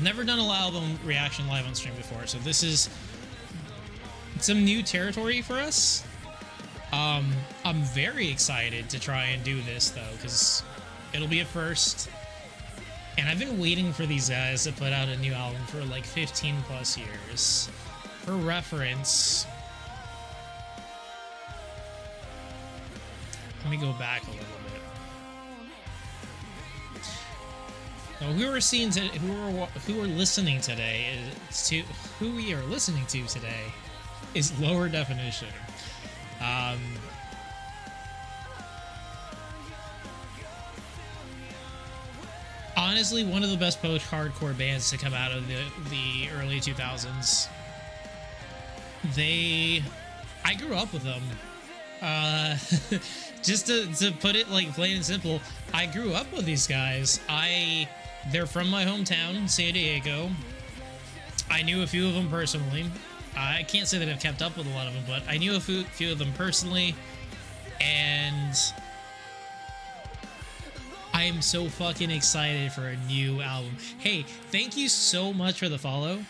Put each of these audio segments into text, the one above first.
never done a album reaction live on stream before, so this is some new territory for us. I'm very excited to try and do this though, because it'll be a first. And I've been waiting for these guys to put out a new album for like 15 plus years. For reference, let me go back a little bit. Now, who we're listening today is Lower Definition. Honestly, one of the best post-hardcore bands to come out of the early 2000s. I grew up with them. Just to put it like plain and simple, I grew up with these guys. They're from my hometown, San Diego. I knew a few of them personally. I can't say that I've kept up with a lot of them, but I knew a few of them personally, and I am so fucking excited for a new album. Hey, thank you so much for the follow.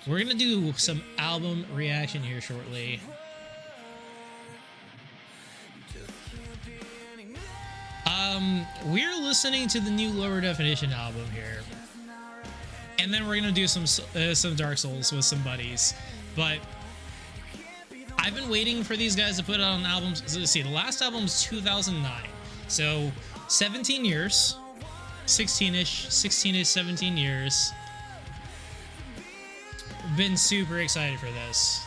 We're gonna do some album reaction here shortly. We're listening to the new Lower Definition album here, and then we're gonna do some Dark Souls with some buddies. But I've been waiting for these guys to put out an album. So let's see, the last album's 2009, so 17 years, 16-ish, 17 years. Been super excited for this.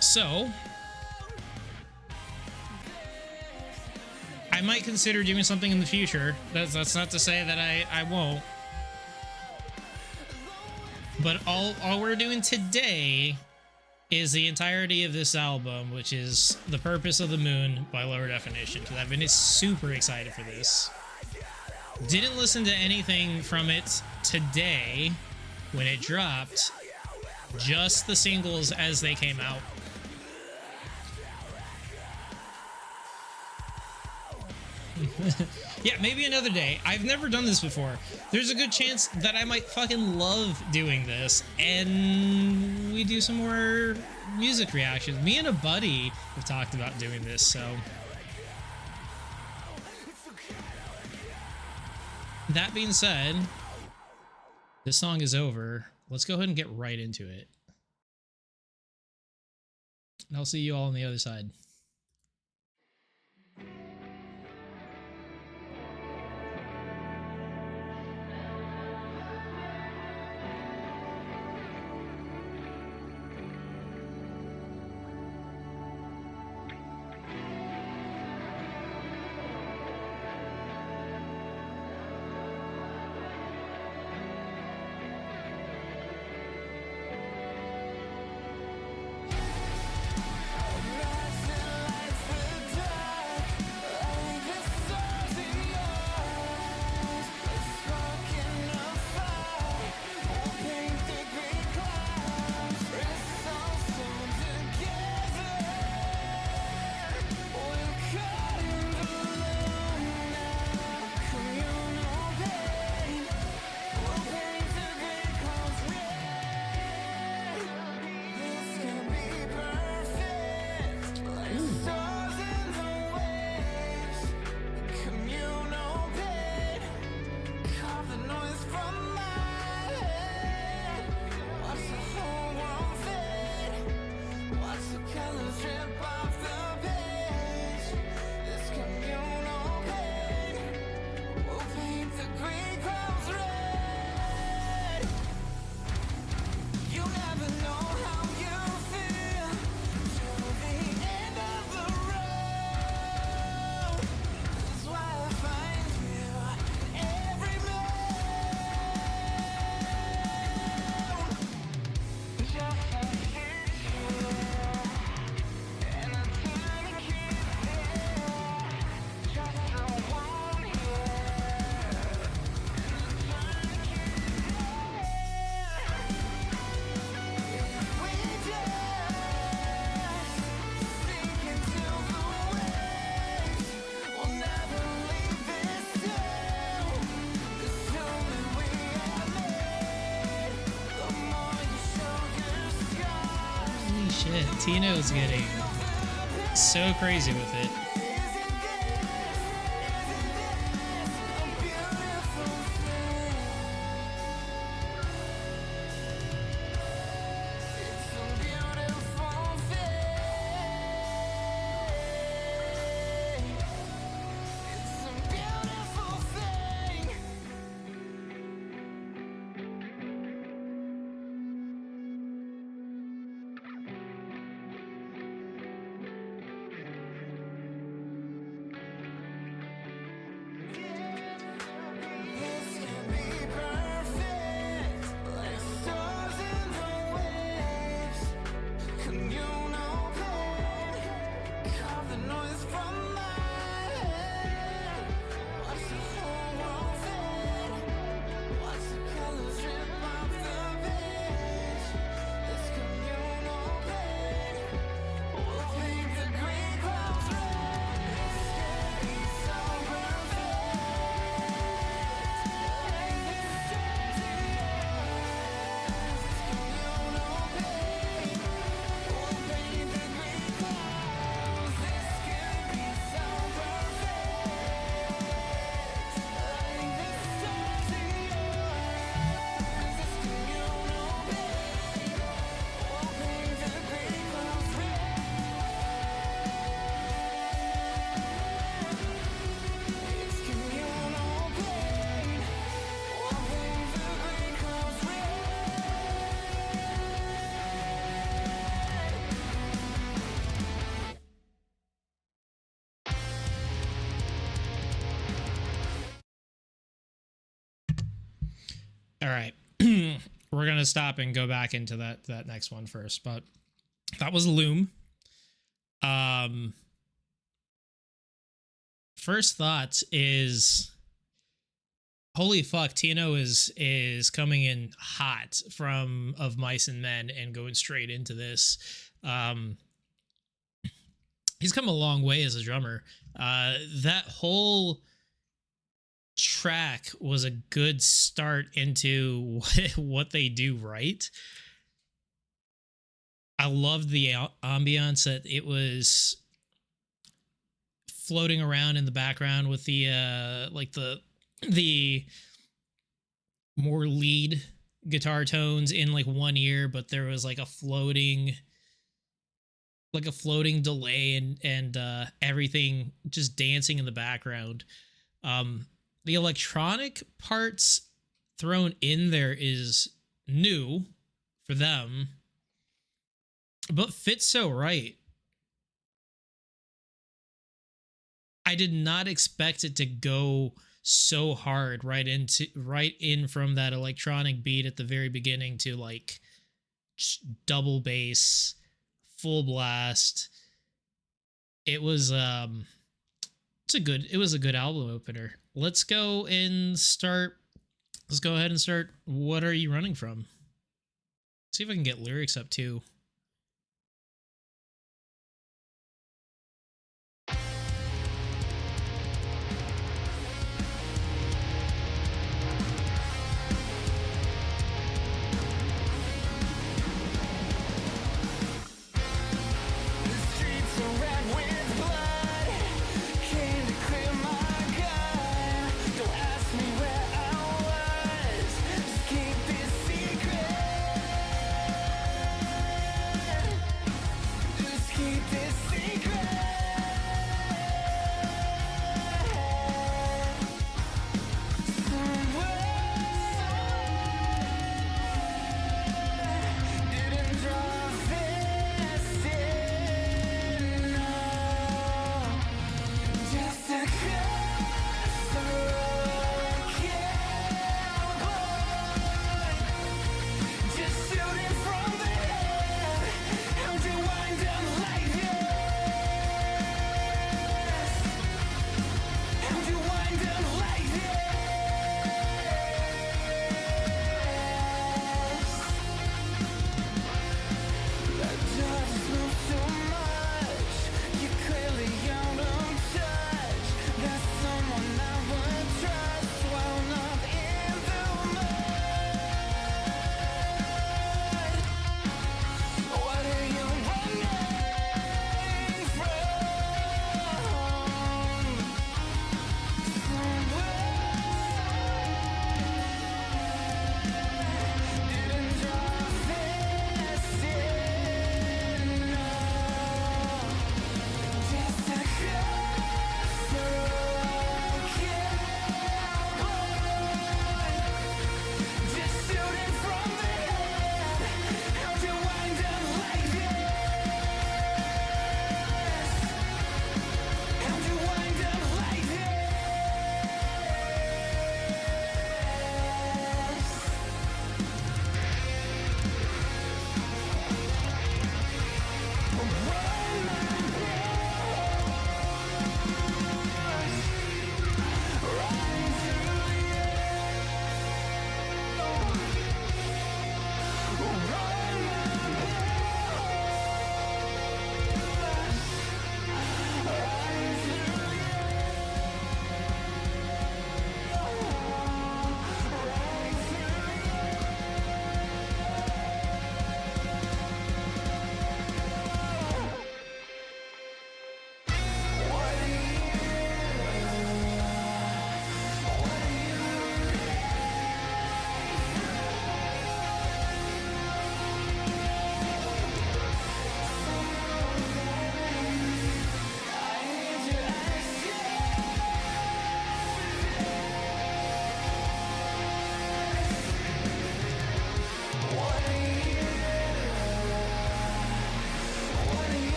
So I might consider doing something in the future. That's not to say that I won't. But all we're doing today is the entirety of this album, which is The Purpose of the Moon by Lower Definition, because I've been super excited for this. Didn't listen to anything from it today when it dropped, just the singles as they came out. Yeah, maybe another day. I've never done this before. There's a good chance that I might fucking love doing this, and we do some more music reactions. Me and a buddy have talked about doing this, so that being said, this song is over. Let's go ahead and get right into it. And I'll see you all on the other side. shit. Tino's getting so crazy with it. All right. We're going to stop and go back into that next one first, but that was Loom. First thoughts is holy fuck, Tino is coming in hot from Of Mice and Men and going straight into this. He's come a long way as a drummer. That whole track was a good start into what they do right. I loved the ambiance that it was floating around in the background with the like the more lead guitar tones in like one ear, but there was like a floating delay and everything just dancing in the background. The electronic parts thrown in there is new for them, but fits so right. I did not expect it to go so hard right in from that electronic beat at the very beginning to like double bass, full blast. It was a good album opener. Let's go ahead and start. What are you running from? See if I can get lyrics up too.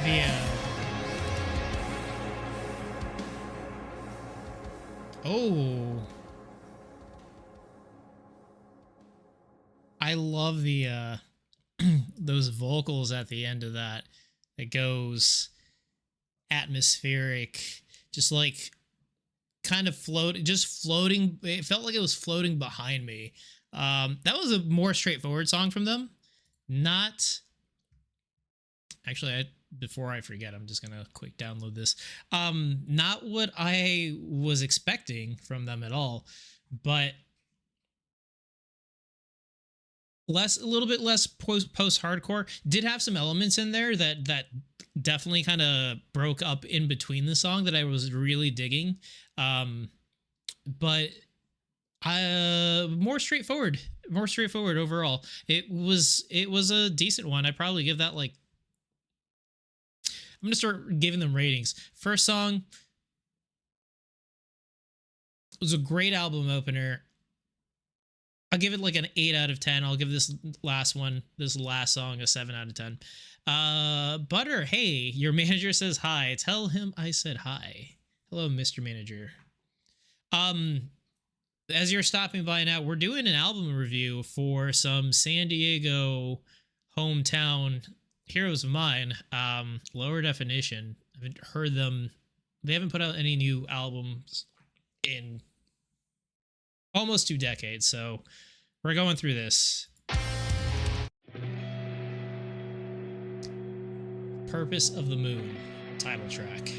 The oh, I love the those vocals at the end of that. It goes atmospheric, just like kind of just floating. It felt like it was floating behind me. That was a more straightforward song from them. Not actually, before I forget, I'm just gonna quick download this. Not what I was expecting from them at all, but a little bit less post hardcore. Did have some elements in there that definitely kind of broke up in between the song that I was really digging. But more straightforward overall. It was a decent one. I'd probably give that like, I'm gonna start giving them ratings. First song was a great album opener. I'll give it like an 8 out of 10. I'll give this last song, a 7 out of 10. Butter, hey, your manager says hi. Tell him I said hi. Hello, Mr. Manager. As you're stopping by now, we're doing an album review for some San Diego hometown heroes of mine. Lower Definition. I haven't heard them. They haven't put out any new albums in almost 2 decades, so we're going through this. Purpose of the Moon, title track.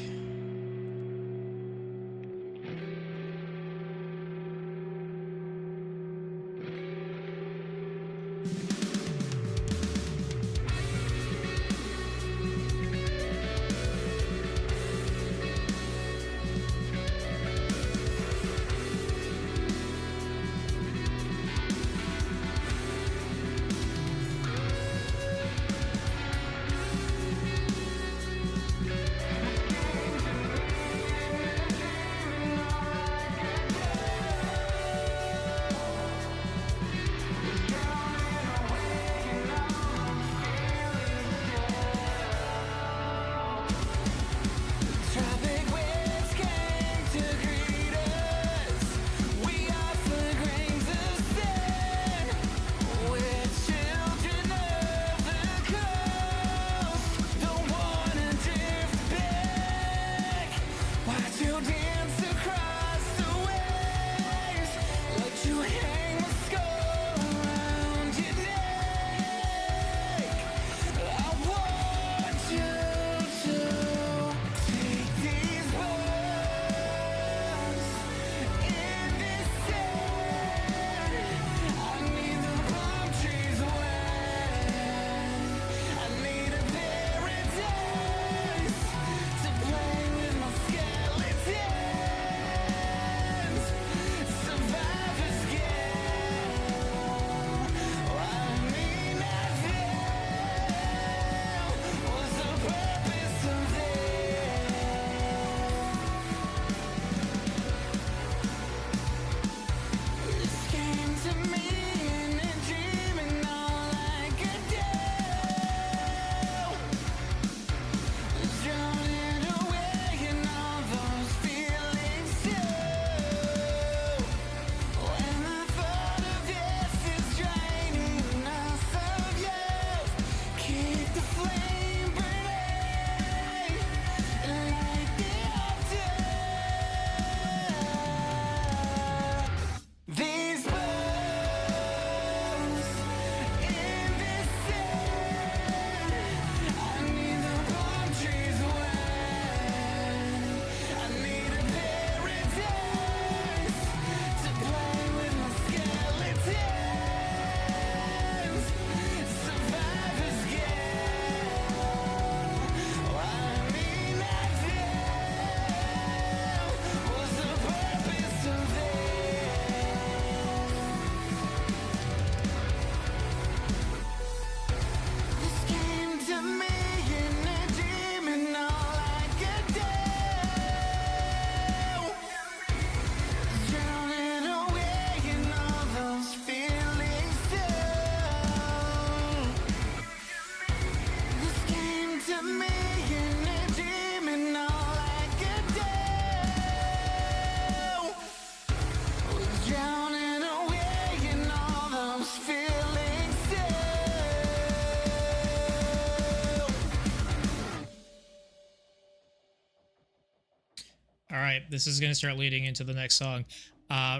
All right, this is gonna start leading into the next song.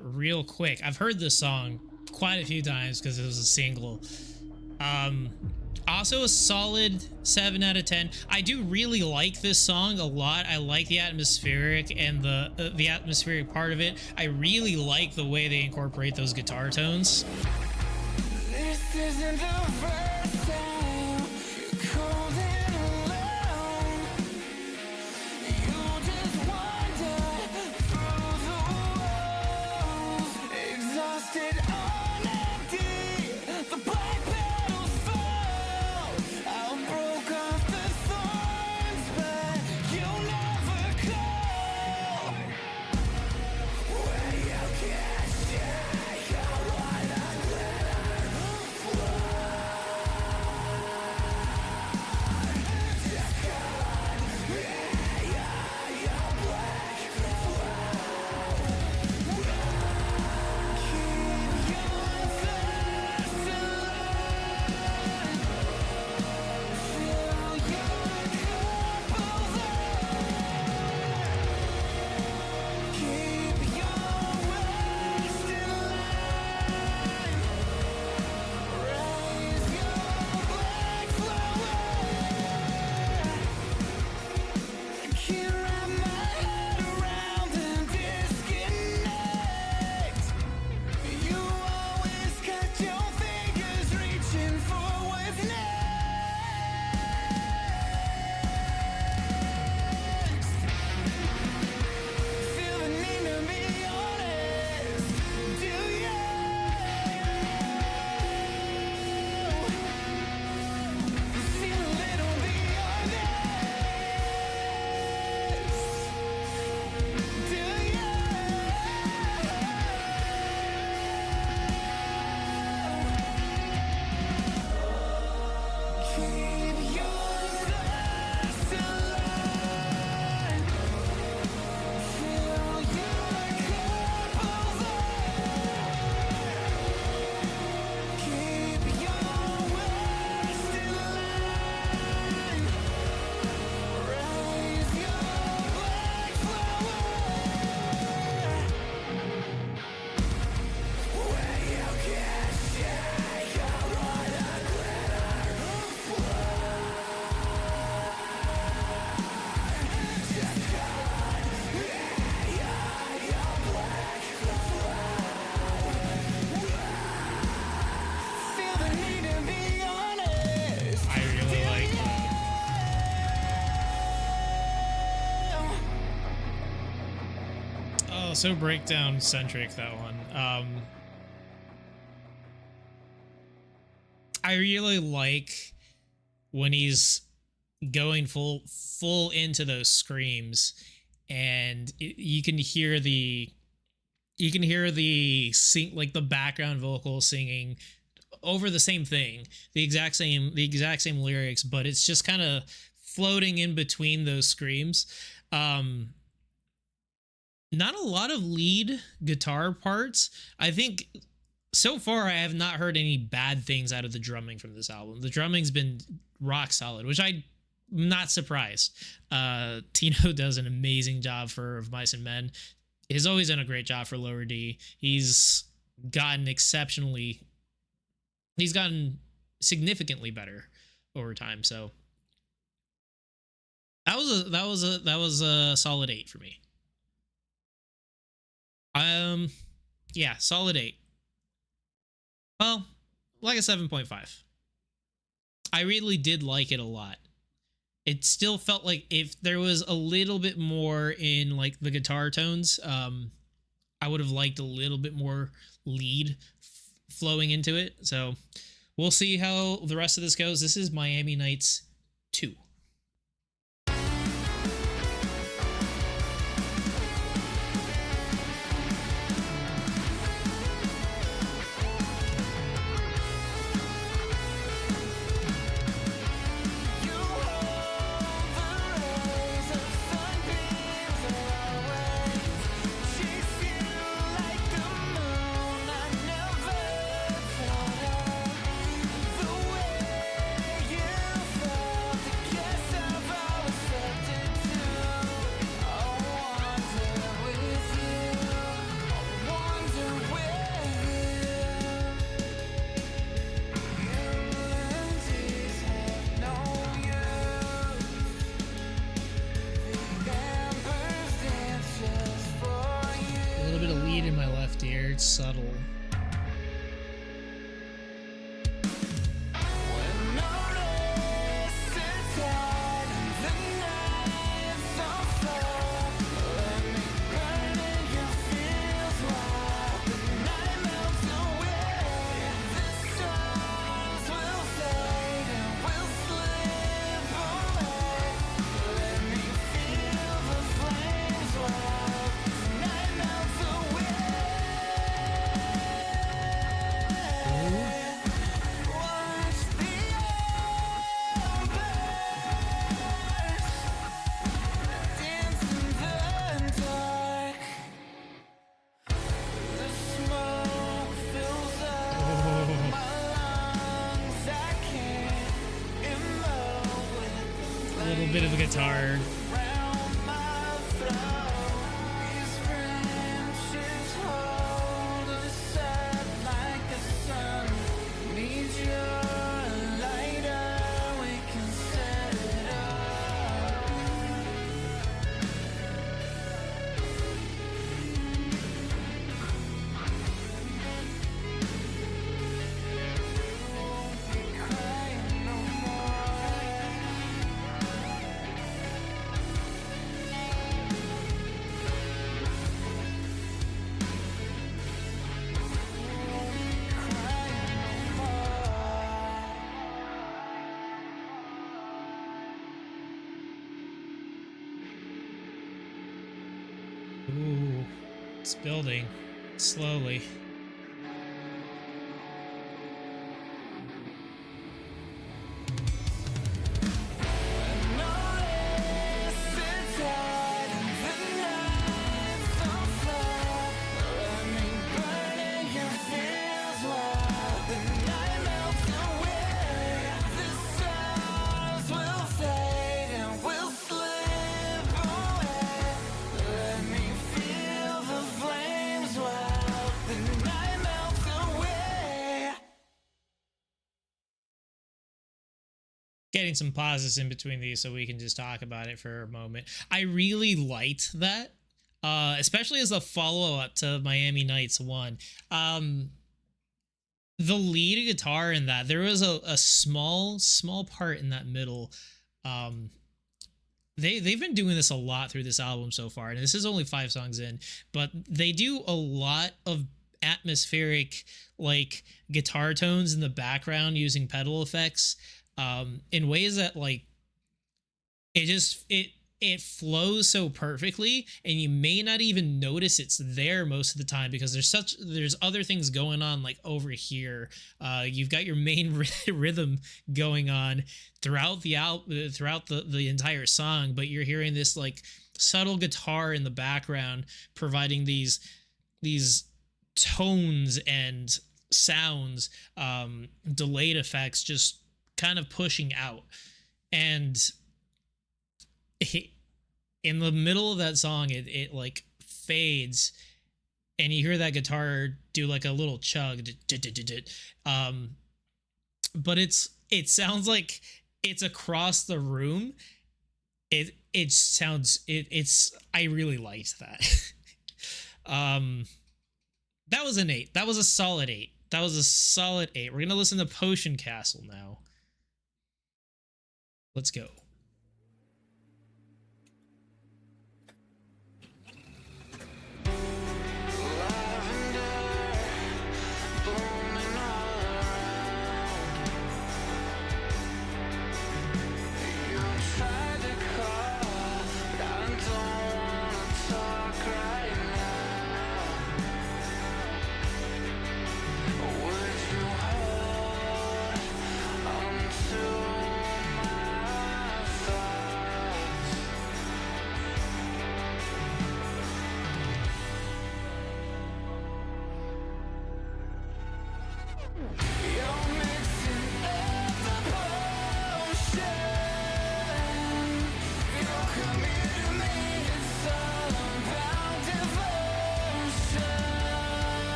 Real quick, I've heard this song quite a few times because it was a single. Um, Also a solid 7 out of 10. I do really like this song a lot. I like the atmospheric and the atmospheric part of it. I really like the way they incorporate those guitar tones. This isn't the first time you're cold and alone. You just wander through the walls, exhausted on empty. The black petals fall. I broke off the thorns, but you never call. When you can't shake all the glitter. So breakdown centric, that one. I really like when he's going full into those screams, and you can hear the like the background vocal singing over the same thing, the exact same lyrics, but it's just kind of floating in between those screams. Not a lot of lead guitar parts. I think so far I have not heard any bad things out of the drumming from this album. The drumming's been rock solid, which I'm not surprised. Tino does an amazing job for Of Mice and Men. He's always done a great job for Lower D. He's gotten significantly better over time. So that was a solid 8 for me. Yeah, solid 8. Well, like a 7.5. I really did like it a lot. It still felt like if there was a little bit more in like the guitar tones, I would have liked a little bit more lead flowing into it. So we'll see how the rest of this goes. This is Miami Nights 2. The way you felt It's subtle. A little bit of a guitar. Ooh, it's building slowly. Getting some pauses in between these so we can just talk about it for a moment. I really liked that, especially as a follow-up to Miami Nights 1. The lead guitar in that, there was a small part in that middle. They've been doing this a lot through this album so far, and this is only 5 songs in, but they do a lot of atmospheric, like, guitar tones in the background using pedal effects. In ways that, like, it flows so perfectly, and you may not even notice it's there most of the time because there's other things going on, like over here. You've got your main rhythm going on throughout the entire song, but you're hearing this, like, subtle guitar in the background providing these tones and sounds, delayed effects, just kind of pushing out. And in the middle of that song, it like fades, and you hear that guitar do like a little chug, but it sounds like it's across the room. I really liked that. That was an 8. That was a solid 8. That was a solid 8. We're gonna listen to Potion Castle now. Let's go.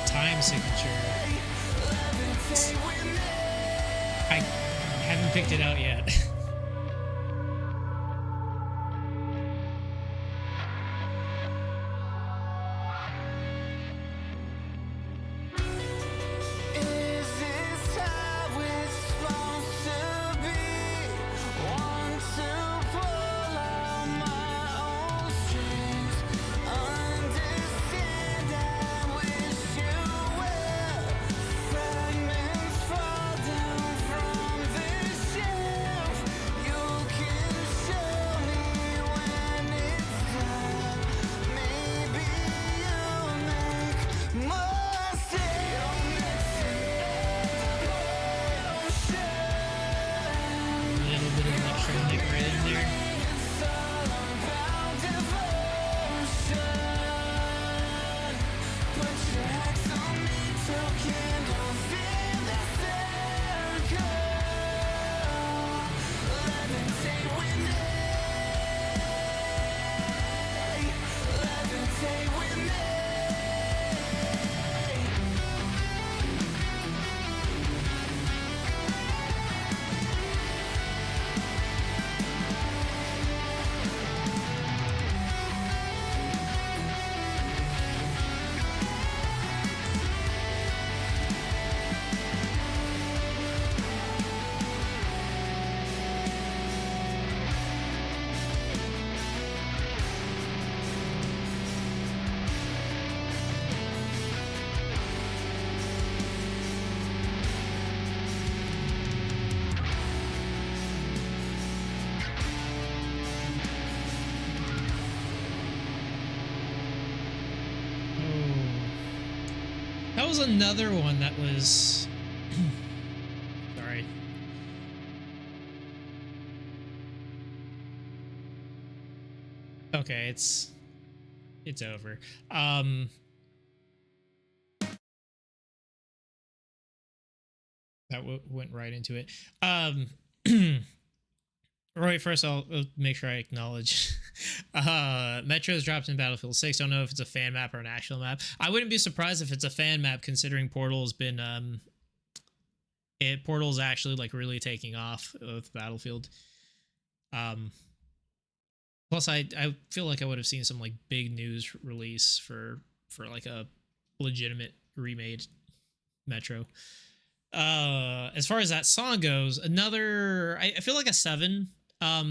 Time signature. picked it out yet. Is this how it's supposed to be? Want to pull out my own strings. Understand, I wish you well. Fragments fall down from the shelf. You can show me when it's done. Maybe you'll make more sense. A little bit of electronic right in there. It's all about devotion. Put your hands on me, till candles in the circle. Levitate with me. Levitate with me. That was another one that was. Sorry. Okay, it's over. That went right into it. Right, first I'll make sure I acknowledge Metro's dropped in Battlefield 6. Don't know if it's a fan map or an actual map. I wouldn't be surprised if it's a fan map, considering Portal's been Portal's actually like really taking off with Battlefield. Plus I feel like I would have seen some like big news release for like a legitimate remade Metro. As far as that song goes, another I feel like a 7. I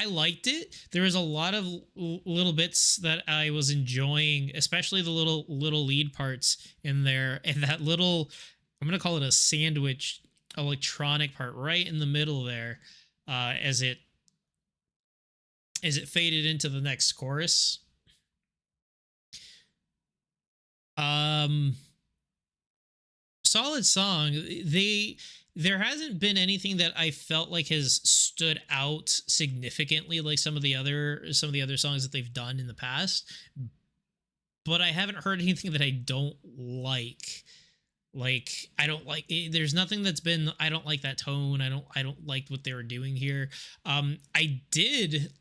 liked it. There was a lot of little bits that I was enjoying, especially the little lead parts in there, and that little, I'm gonna call it a sandwich electronic part right in the middle there, as it faded into the next chorus. Solid song. There hasn't been anything that I felt like has stood out significantly like some of the other songs that they've done in the past, but I haven't heard anything that I don't like. Like, I don't like, there's nothing that's been, I don't like that tone. I don't like what they were doing here. I did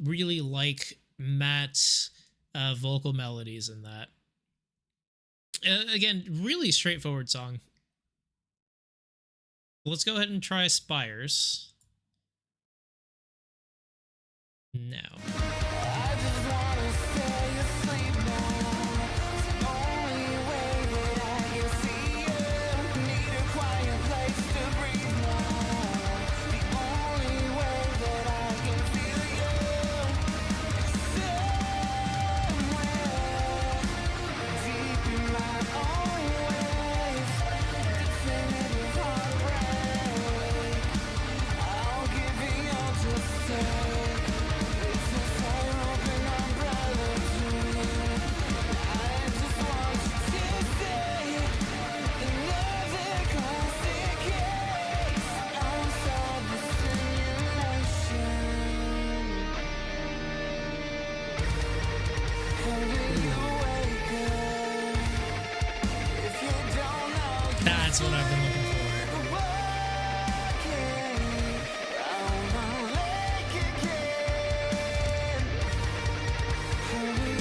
really like Matt's vocal melodies in that. Again, really straightforward song. Let's go ahead and try Spires now. I just wanna stay asleep now. It's the only way that I can see you. Need a quiet place to breathe now. The only way that I can feel you is somewhere deep in my own waves. Definitive heartbreak. I'll give it all to stay. It's a fire open umbrella dream. I just want you to stay. Another classic case outside the simulation. How do you wake up if you don't know? That's what I've been looking for. How will you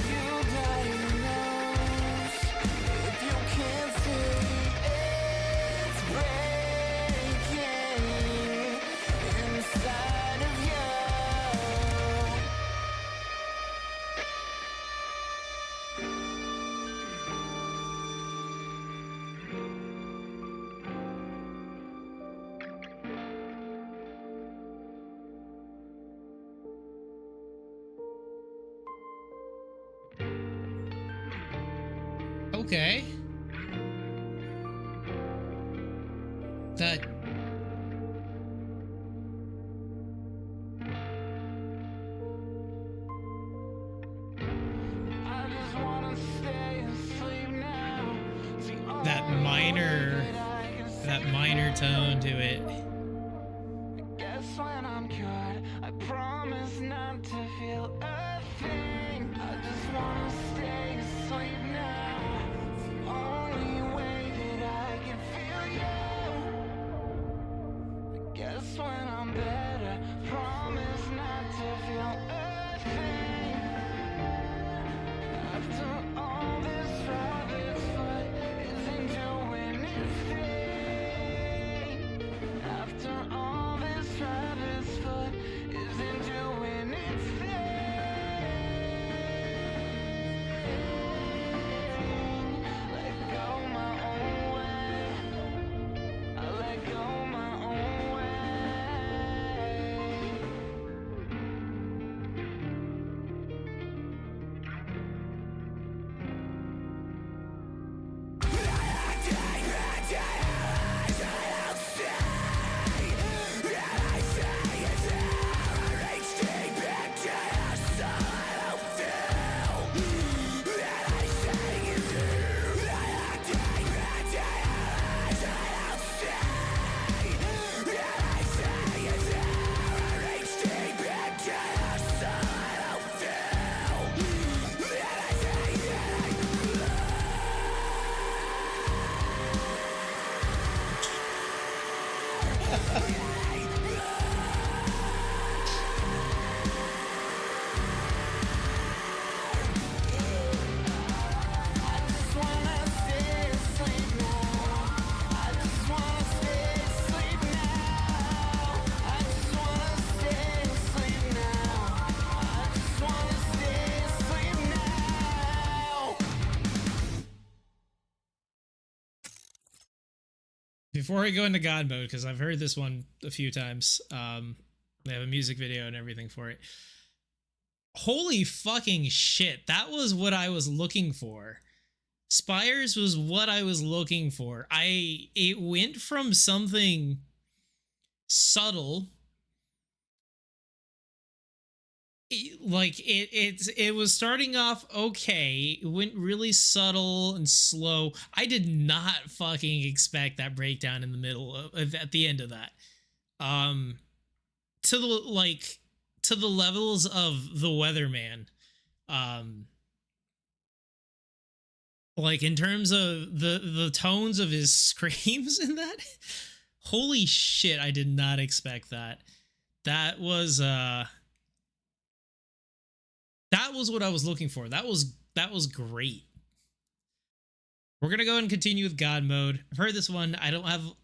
Okay. That... I just wanna stay asleep now. It's the that only minor... way that I can that see minor tone to it. Guess when I'm cured, I promise not to feel a thing. I just wanna stay asleep now. It's the only way that I can feel you. I guess when I'm better, promise not to feel a thing. After all this rabbit's foot isn't doing its thing. After all this rabbit's foot isn't doing its thing. Let go my own way. I let go my own way. Before I go into God mode, because I've heard this one a few times, they have a music video and everything for it. Holy fucking shit, that was what I was looking for. Spires was what I was looking for. It went from something subtle, it was starting off okay. It went really subtle and slow. I did not fucking expect that breakdown in the middle of at the end of that. To the levels of the Weatherman. Like in terms of the tones of his screams in that. Holy shit, I did not expect that. That was what I was looking for. That was great. We're gonna go ahead and continue with God mode. I've heard this one. I'll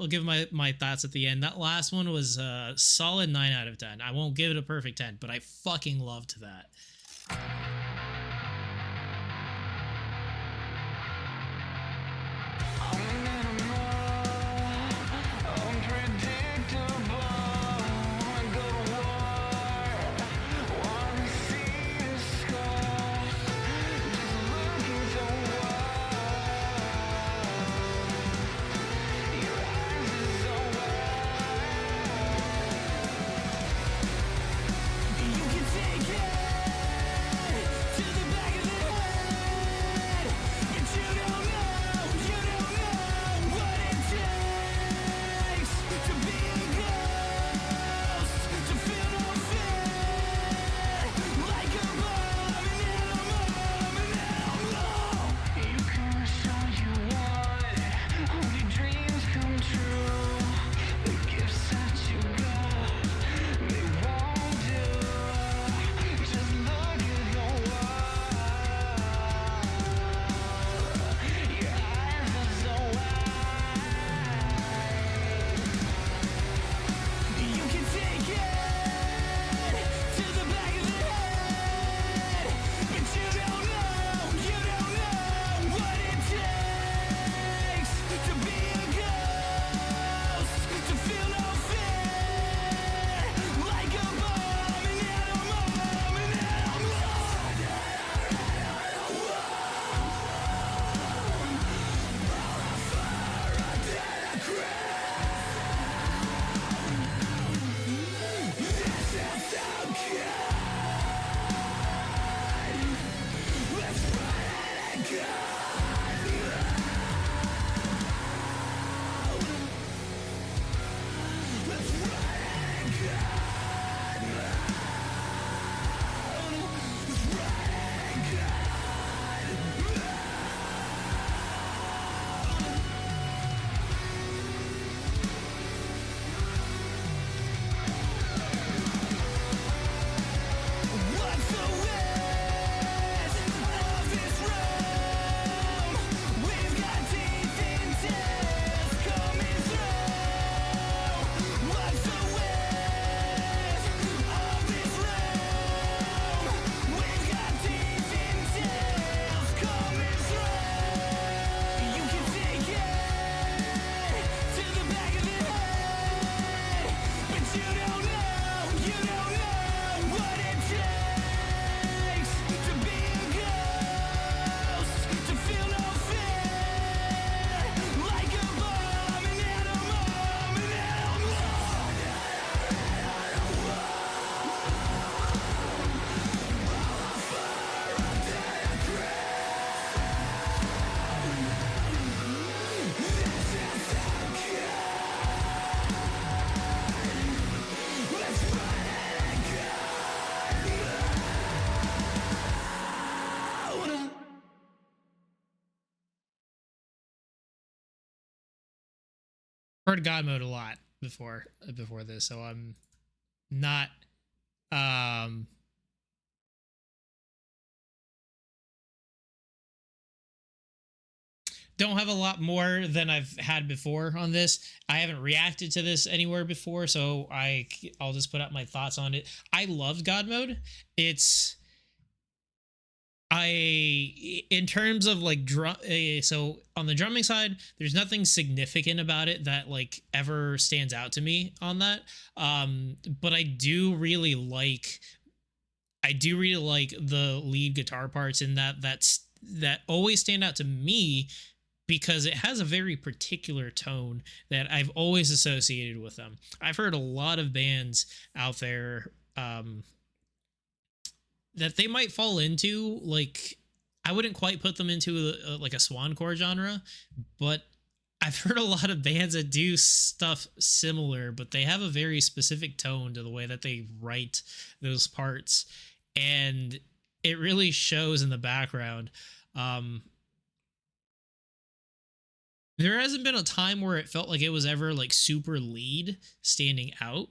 give my thoughts at the end. That last one was a solid 9 out of 10. I won't give it a perfect 10, but I fucking loved that. Heard God Mode a lot before this, so I'm not don't have a lot more than I've had before on this. I haven't reacted to this anywhere before, so I'll just put out my thoughts on it. I loved God Mode. It's in terms of like drum, so on the drumming side, there's nothing significant about it that like ever stands out to me on that. But I do really like the lead guitar parts in that always stand out to me because it has a very particular tone that I've always associated with them. I've heard a lot of bands out there that they might fall into, like, I wouldn't quite put them into like a swancore genre, but I've heard a lot of bands that do stuff similar, but they have a very specific tone to the way that they write those parts, and it really shows in the background. There hasn't been a time where it felt like it was ever like super lead standing out,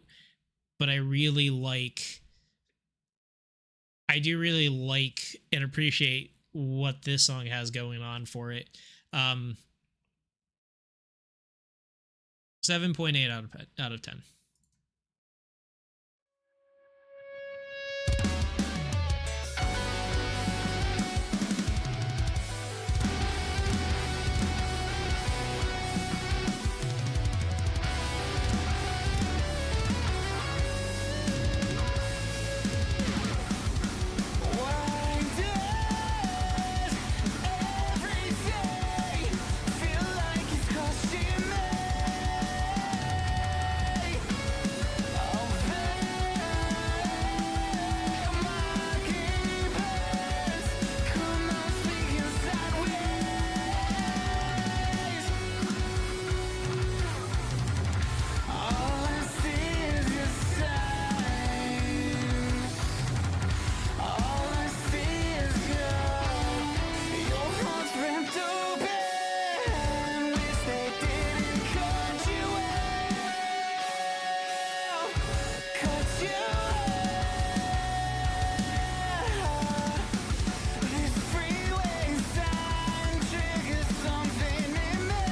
but I do really like and appreciate what this song has going on for it. 7.8 out of 10. Why does every day feel like it's crushing me? Oh, my keepers could not speak inside ways. All I see is your signs. All I see is your heart's ripped open. Wish they didn't cut you out. Cut you out. This freeway sign triggers something in me.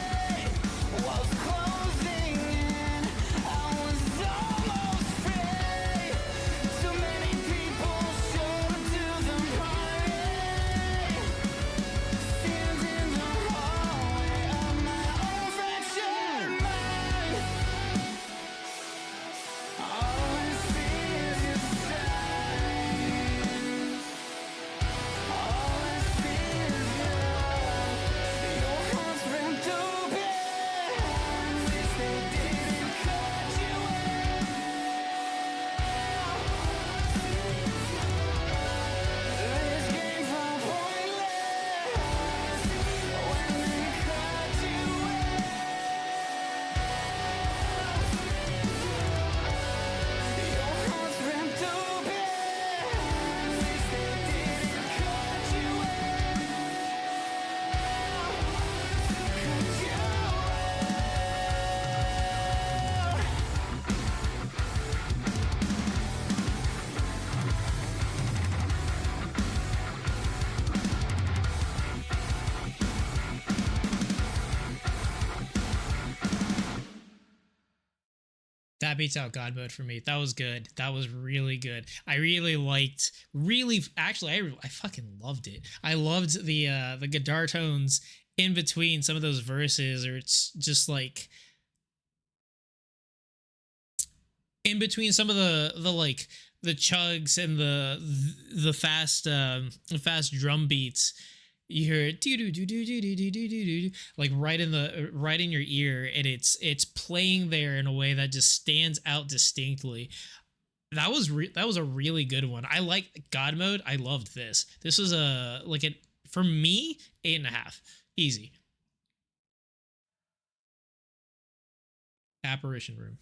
Was closing in. I was almost free. Too many people showed up to the party. Stand in the hallway of my own fractured mind. All I see is your signs. All I see is your heart's ripped open. Wish they didn't cut you out. This game's all pointless when they cut you out. Your heart's ripped open. Wish they didn't cut you out. Cut you That beats out God Mode for me. That was good. That was really good. I really actually I fucking loved it. I loved the guitar tones in between some of those verses, or it's just like in between some of the chugs and the fast drum beats. You hear it do do do do do do do do do like right in your ear, and it's playing there in a way that just stands out distinctly. That was a really good one. I like God Mode. I loved this. This was for me 8.5, easy. Apparition Room.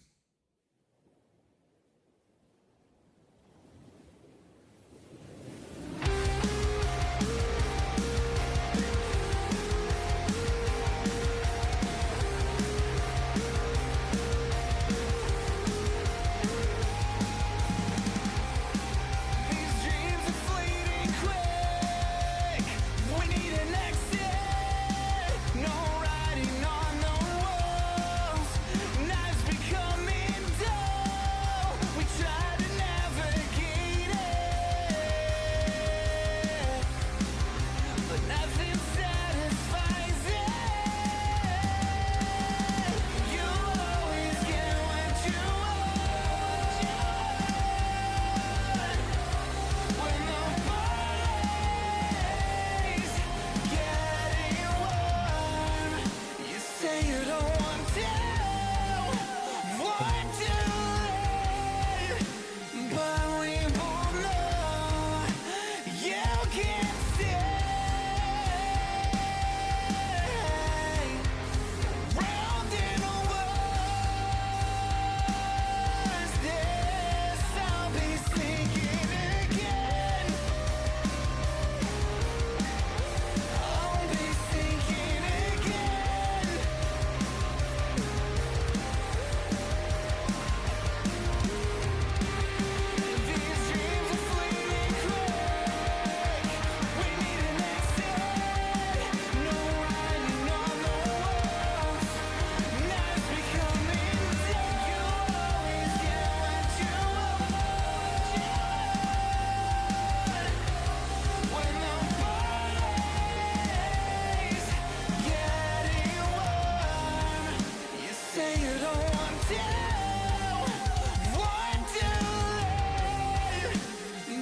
want to learn,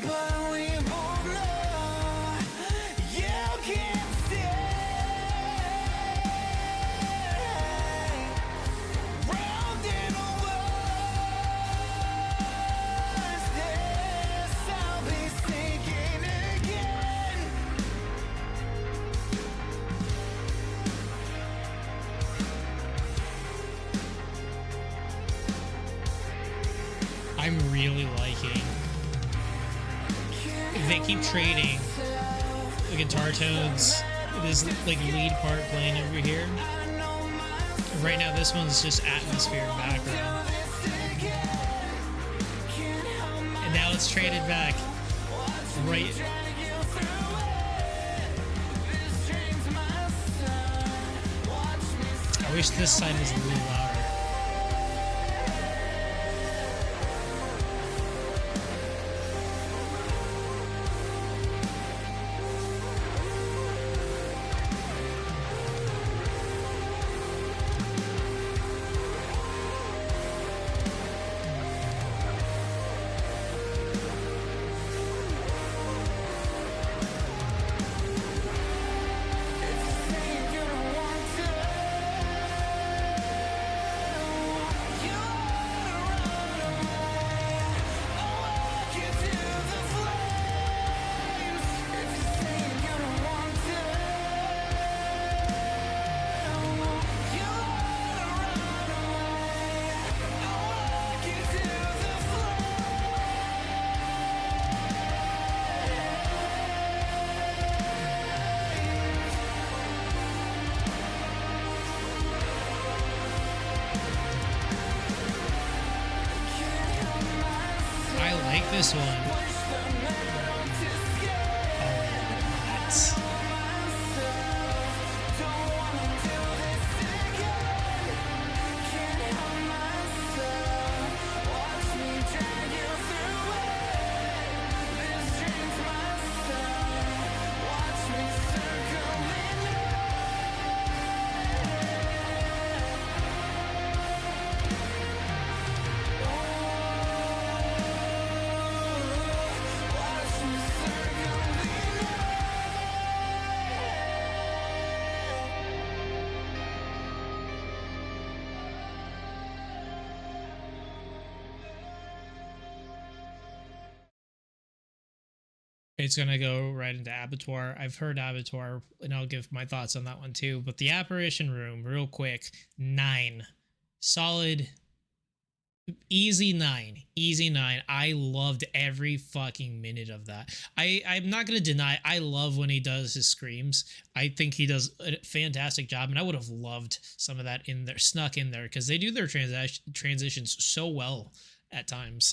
but we both know you can't stay. Round and worse, this I'll be sinking again. I'm really liking. They keep trading the guitar tones. This like lead part playing over here. Right now, this one's just atmosphere and background. And now it's traded back. Right. I wish this side was a little louder. I like this one. Oh, nuts. It's gonna go right into Abattoir. I've heard Abattoir, and I'll give my thoughts on that one too. But the Apparition Room, real quick, 9, solid, easy 9, easy 9. I loved every fucking minute of that. I'm not gonna deny, I love when he does his screams. I think he does a fantastic job, and I would have loved some of that in there, snuck in there, because they do their transitions so well at times.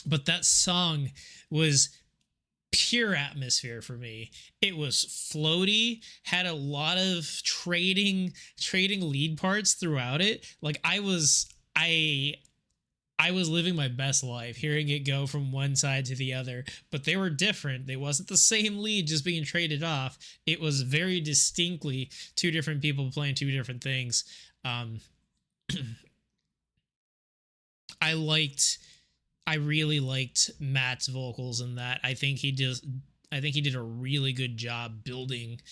But that song was pure atmosphere for me. It was floaty, had a lot of trading lead parts throughout it. Like I was living my best life hearing it go from one side to the other, but they were different. They wasn't the same lead just being traded off. It was very distinctly two different people playing two different things. I really liked Matt's vocals in that. I think he did a really good job building,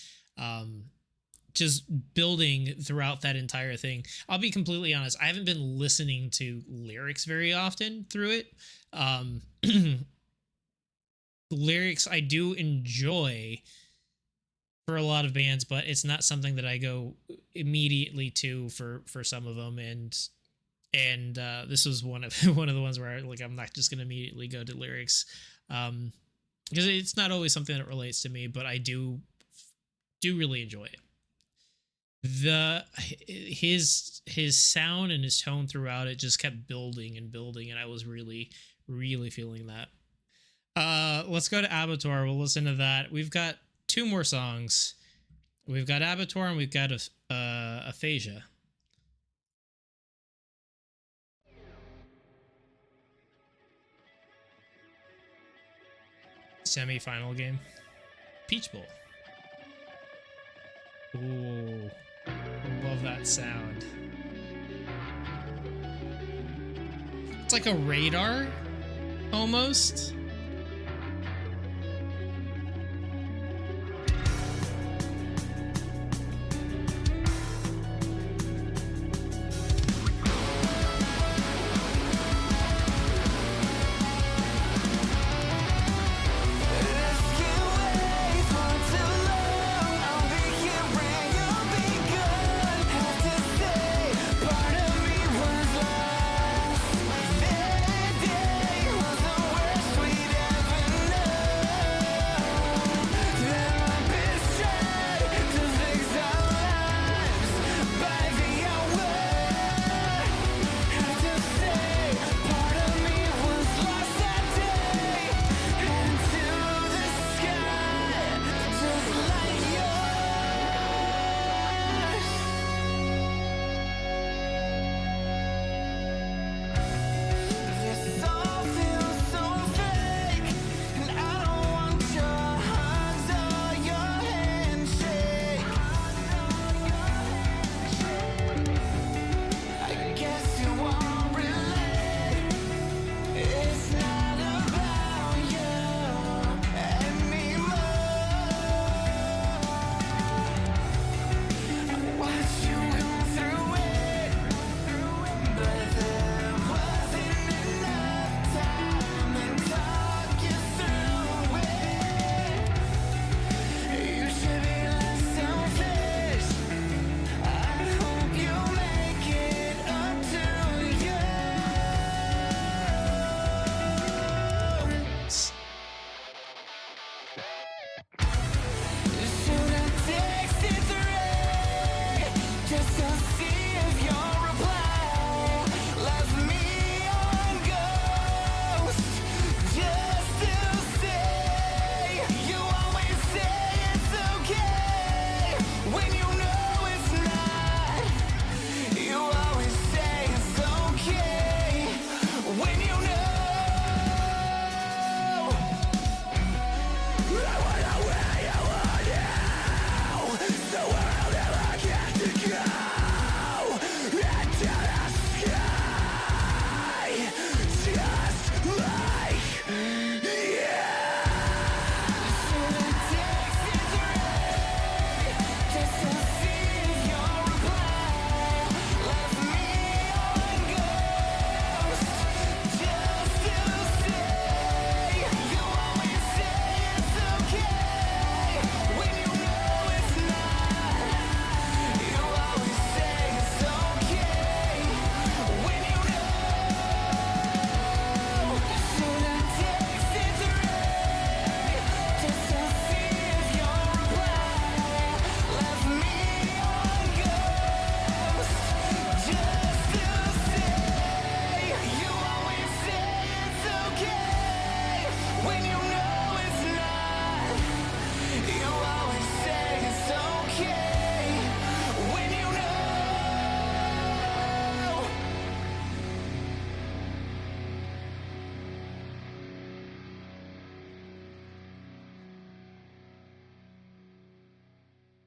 just building throughout that entire thing. I'll be completely honest, I haven't been listening to lyrics very often through it. Lyrics I do enjoy for a lot of bands, but it's not something that I go immediately to for some of them. And this was one of the ones where I'm not just gonna immediately go to lyrics, because it's not always something that relates to me, but I do really enjoy it. His sound and his tone throughout it just kept building and building, and I was really feeling that. Let's go to Abattoir. We'll listen to that. We've got 2 more songs. We've got Abattoir and we've got Aphasia. Semi-final game. Peach Bowl. Ooh, I love that sound. It's like a radar, almost.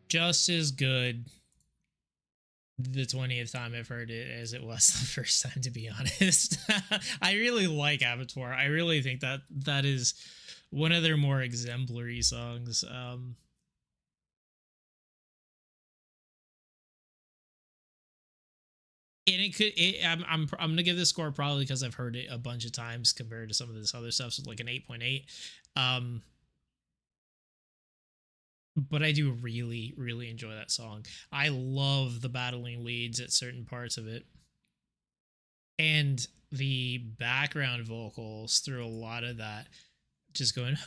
Just as good the 20th time I've heard it as it was the first time, to be honest. I really like Abattoir. I really think that that is one of their more exemplary songs. And it could I'm gonna give this score probably because I've heard it a bunch of times compared to some of this other stuff, so like an 8.8. But I do really enjoy that song. I love the battling leads at certain parts of it, and the background vocals through a lot of that, just going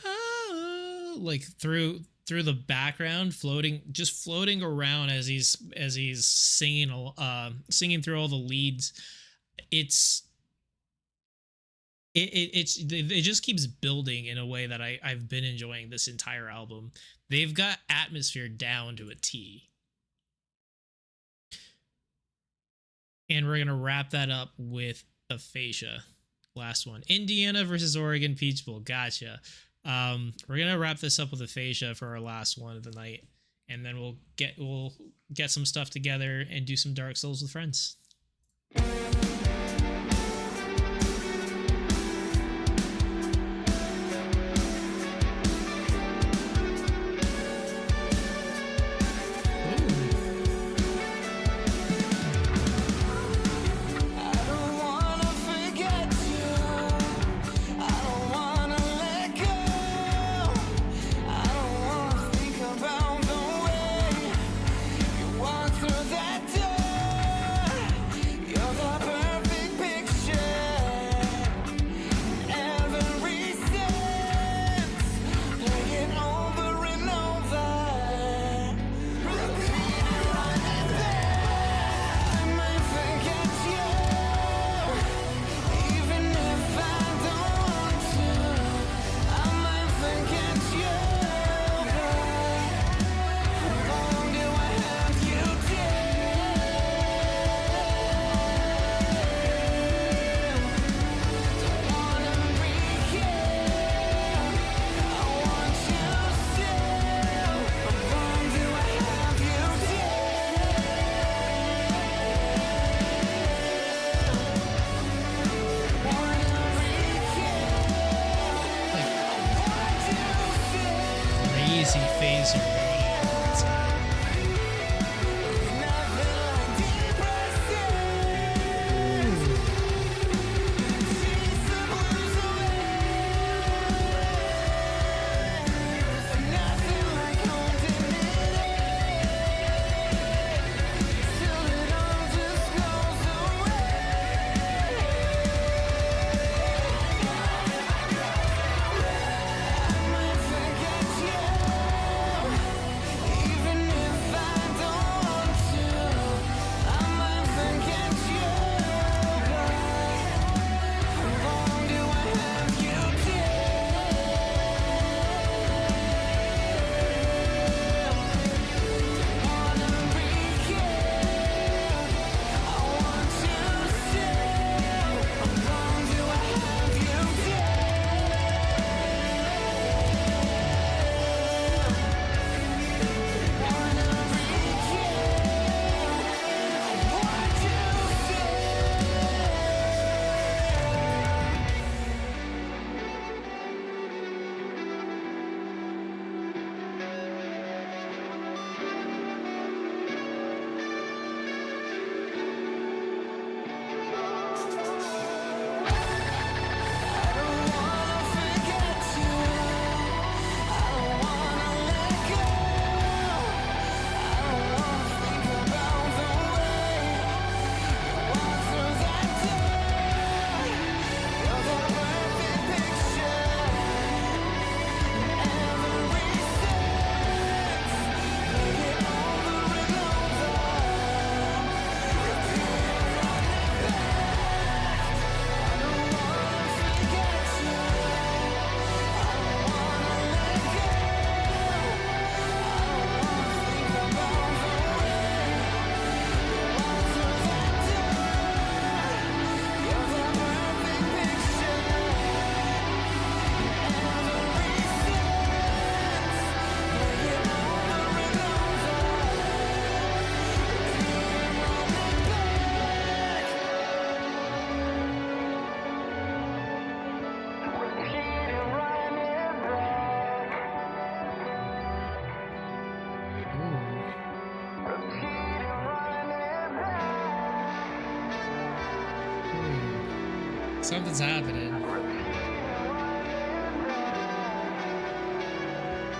like through the background, floating around as he's singing through all the leads. It just keeps building in a way that I've been enjoying this entire album. They've got atmosphere down to a T. And we're gonna wrap that up with Aphasia. Last one. Indiana versus Oregon Peach Bowl. Gotcha. We're gonna wrap this up with Aphasia for our last one of the night, and then we'll get some stuff together and do some Dark Souls with friends. Something's happening.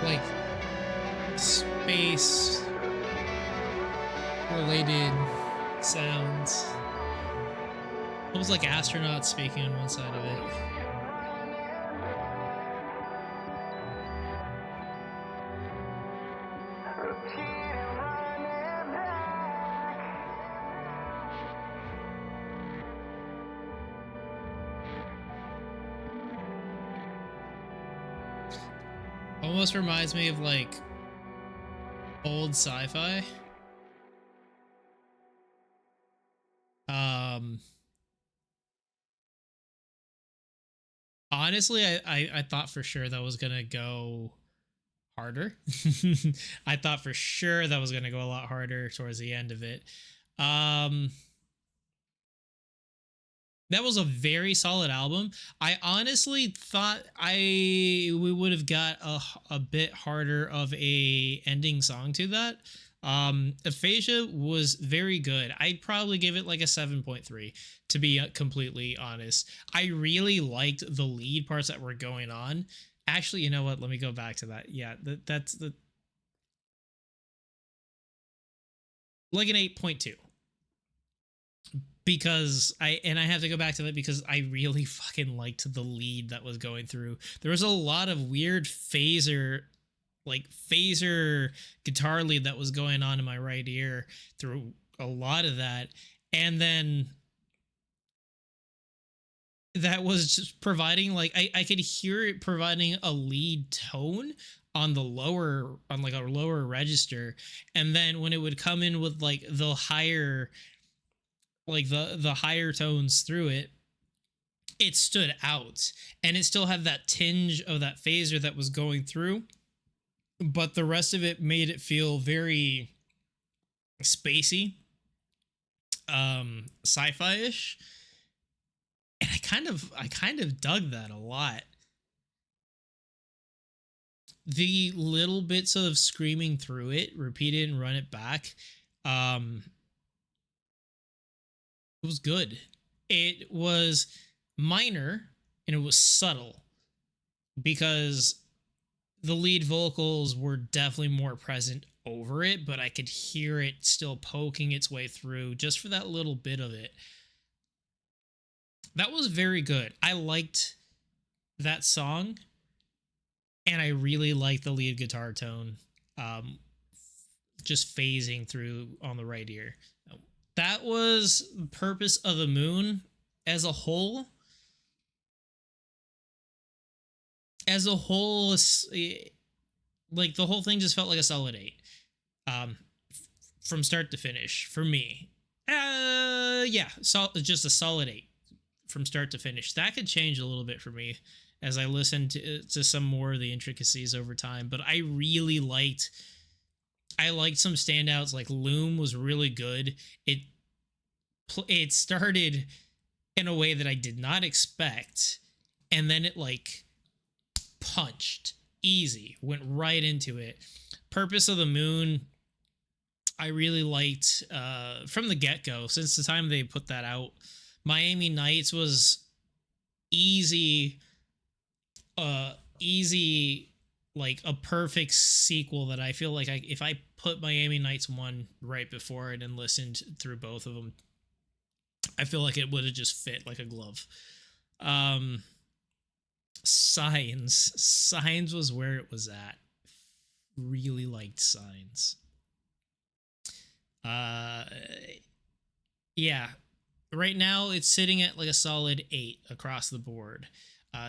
Like space related sounds. Almost like astronauts speaking on one side of it. Almost reminds me of like old sci-fi. Honestly, I thought for sure that was gonna go harder. I thought for sure that was gonna go a lot harder towards the end of it. That was a very solid album. I honestly thought we would have got a bit harder of a ending song to that. Aphasia was very good. I'd probably give it like a 7.3 to be completely honest. I really liked the lead parts that were going on. Actually, you know what? Let me go back to that. Yeah, that's the like an 8.2. Because I have to go back to that because I really fucking liked the lead that was going through. There was a lot of weird phaser guitar lead that was going on in my right ear through a lot of that. And then that was just providing like I could hear it providing a lead tone on the lower on like a lower register. And then when it would come in with like the higher higher tones through it, it stood out, and it still had that tinge of that phaser that was going through, but the rest of it made it feel very spacey, sci-fi-ish, and I kind of dug that a lot. The little bits of screaming through it, repeat it and run it back, it was good. It was minor and it was subtle because the lead vocals were definitely more present over it, but I could hear it still poking its way through just for that little bit of it. That was very good. I liked that song, and I really liked the lead guitar tone, just phasing through on the right ear. That was Purpose of the Moon as a whole. As a whole, like the whole thing just felt like a solid 8, from start to finish for me. Yeah, just a solid 8 from start to finish. That could change a little bit for me as I listened to some more of the intricacies over time, but I really liked some standouts. Like Loom was really good. It started in a way that I did not expect, and then it like punched easy, went right into it. Purpose of the Moon, I really liked from the get-go. Since the time they put that out, Miami Nights was easy, like a perfect sequel that I feel like if I put Miami Nights 1 right before it and listened through both of them, I feel like it would have just fit like a glove. Signs was where it was at. Really liked Signs. Yeah. Right now it's sitting at like a solid 8 across the board.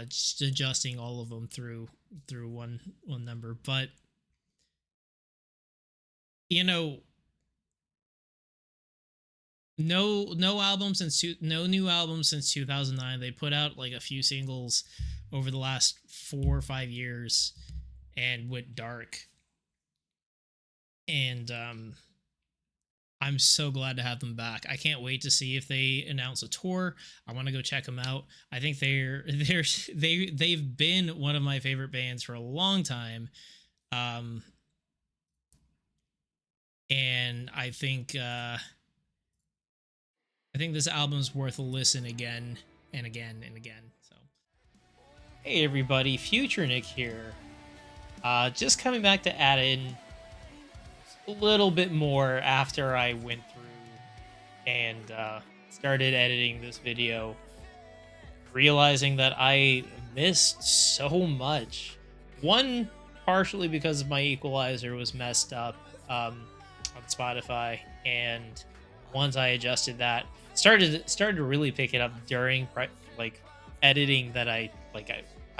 Just adjusting all of them through one number, but you know, no new albums since 2009. They put out like a few singles over the last 4 or 5 years and went dark, and I'm so glad to have them back. I can't wait to see if they announce a tour. I want to go check them out. I think they've been one of my favorite bands for a long time, and I think this album's worth a listen again. and again and again. So, hey everybody, Future Nick here. Just coming back to add in a little bit more after I went through and started editing this video, realizing that I missed so much. One, partially because my equalizer was messed up on Spotify, and once I adjusted that, started to really pick it up during like editing that I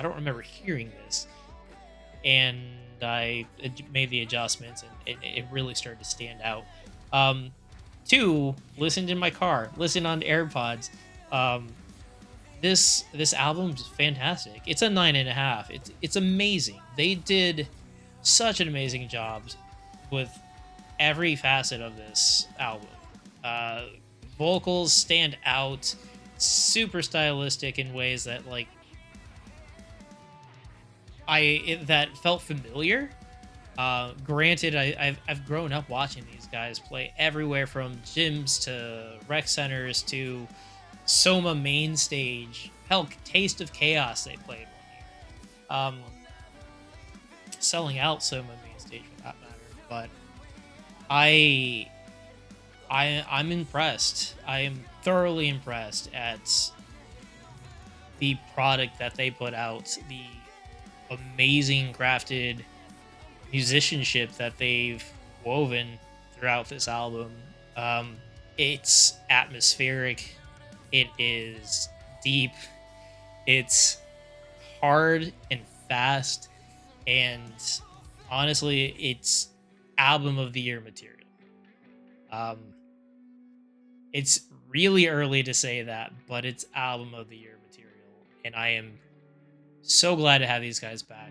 don't remember hearing this, and I made the adjustments, and it really started to stand out. Two, listened in my car, listened on AirPods. This album's fantastic. It's a 9.5. It's amazing. They did such an amazing job with every facet of this album. Uh, Vocals stand out, super stylistic in ways that that felt familiar. Granted, I've grown up watching these guys play everywhere from gyms to rec centers to Soma main stage. Hell, Taste of Chaos they played one year. Selling out Soma main stage for that matter. But I'm impressed. I am thoroughly impressed at the product that they put out, the amazing crafted musicianship that they've woven throughout this album. It's atmospheric, it is deep, it's hard and fast, and honestly, it's album of the year material. It's really early to say that, but it's album of the year material, and I am so glad to have these guys back.